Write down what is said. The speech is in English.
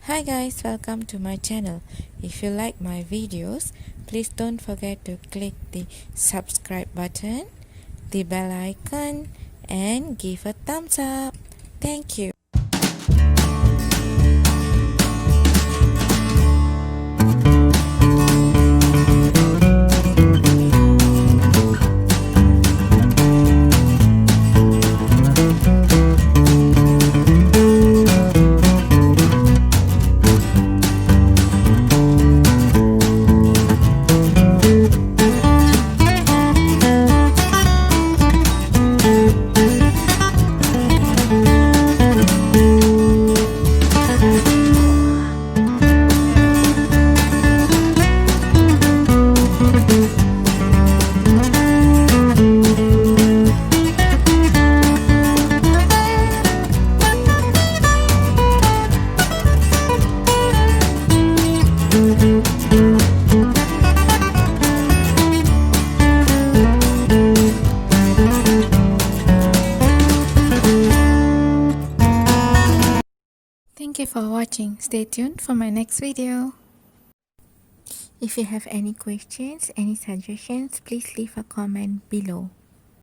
Hi guys, welcome to my channel. If you like my videos, please don't forget to click the subscribe button, the bell icon, and give a thumbs up. Thank you. Thank you for watching. Stay tuned for my next video. If you have any questions, any suggestions, please leave a comment below.